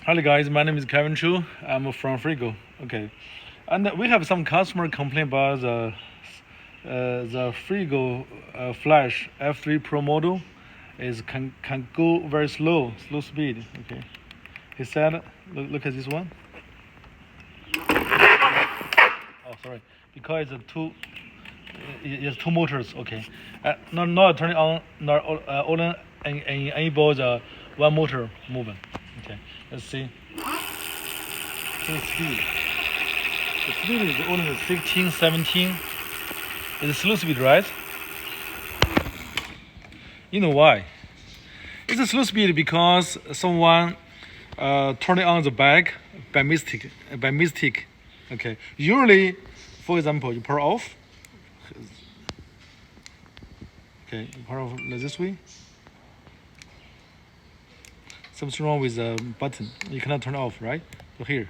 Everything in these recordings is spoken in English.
Hello guys, my name is Kevin Chu. I'm from Freego. Okay, and we have some customer complain about the Freego Flash F3 Pro model is can go very slow speed. Okay, he said, look at this one. Oh, sorry, because it's two motors. Okay, not turning on, not only enable the one motor movement. Okay, let's see. The speed. The speed is only 15, 17. It's slow speed, right? You know why? It's a slow speed because someone turning on the back by mistake. Okay. Usually, for example, you power off. Okay, you power off like this way. Something wrong with the button. You cannot turn off, right? So here.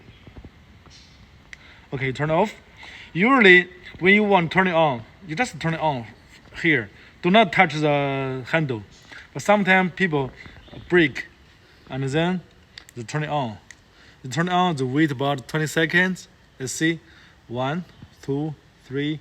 Okay, turn off. Usually, when you want to turn it on, you just turn it on here. Do not touch the handle. But sometimes people break, and then they turn it on. You turn it on, they wait about 20 seconds. Let's see. 1, 2, 3,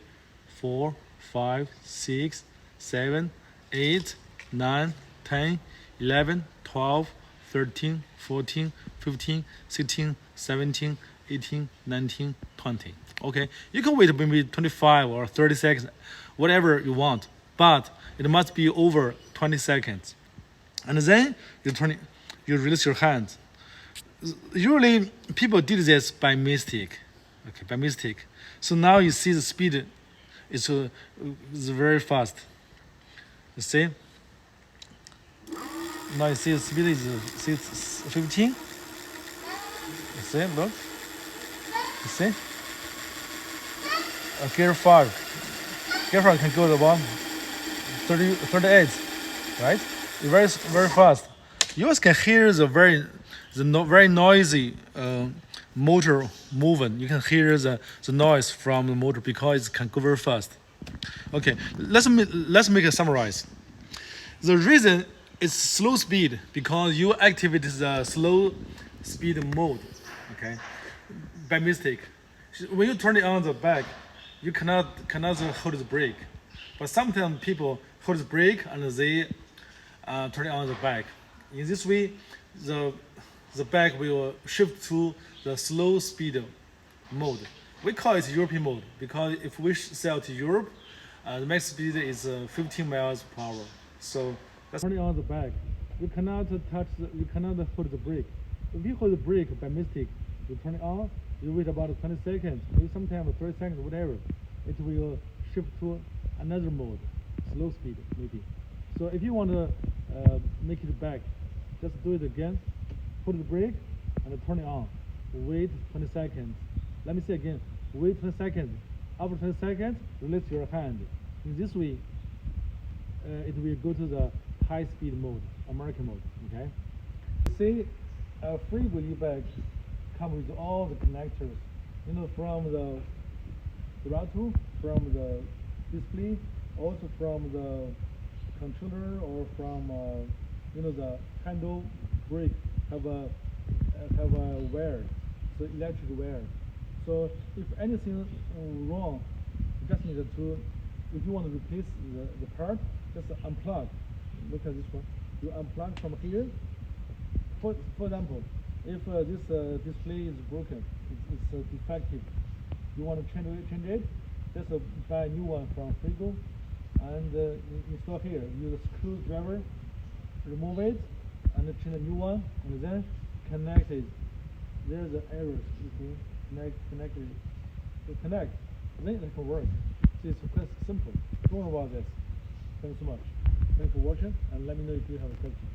4, 5, 6, 7, 8, 9, 10, 11, 12, 13, 14, 15, 16, 17, 18, 19, 20. Okay, you can wait maybe 25 or 30 seconds, whatever you want, but it must be over 20 seconds. And then you release your hand. Usually people did this by mistake. Okay, by mistake. So now you see the speed is very fast. You see? Now you see the speed is 15. You see, look. You see? Gear 5. Gear 5 can go to about 38, right? It's very fast. You also can hear the very noisy motor movement. You can hear the noise from the motor because it can go very fast. Okay, let's make a summarize. The reason it's slow speed because you activate the slow speed mode. Okay, by mistake. When you turn it on the back, you cannot hold the brake. But sometimes people hold the brake and they turn it on the back. In this way, the back will shift to the slow speed mode. We call it European mode because if we sell to Europe, the max speed is 15 miles per hour. So that's turning on the back. You cannot hold the brake. If you hold the brake by mistake, you turn it on. You wait about 20 seconds, maybe sometimes 30 seconds, whatever. It will shift to another mode, slow speed maybe. So if you want to make it back, just do it again. Put the brake and turn it on. Wait 20 seconds. Let me say again. Wait 20 seconds. After 20 seconds, release your hand. In this way, it will go to the high speed mode, American mode. Okay. See, a Freego e-bike comes with all the connectors. You know, from the throttle, from the display, also from the controller, or from the handle brake have a wire, so electric wire. So if anything wrong, you just need to, if you want to replace the part, just unplug. Look at this one. You unplug from here. For example, if this display is broken, it's defective, you want to change it, just buy a new one from Freego and install here. Use a screwdriver, remove it, and change a new one, and then connect it. There's the errors. You can connect it. So connect, then it can work. So it's quite simple. Don't worry about this. Thanks so much. Thanks for watching, and let me know if you have a question.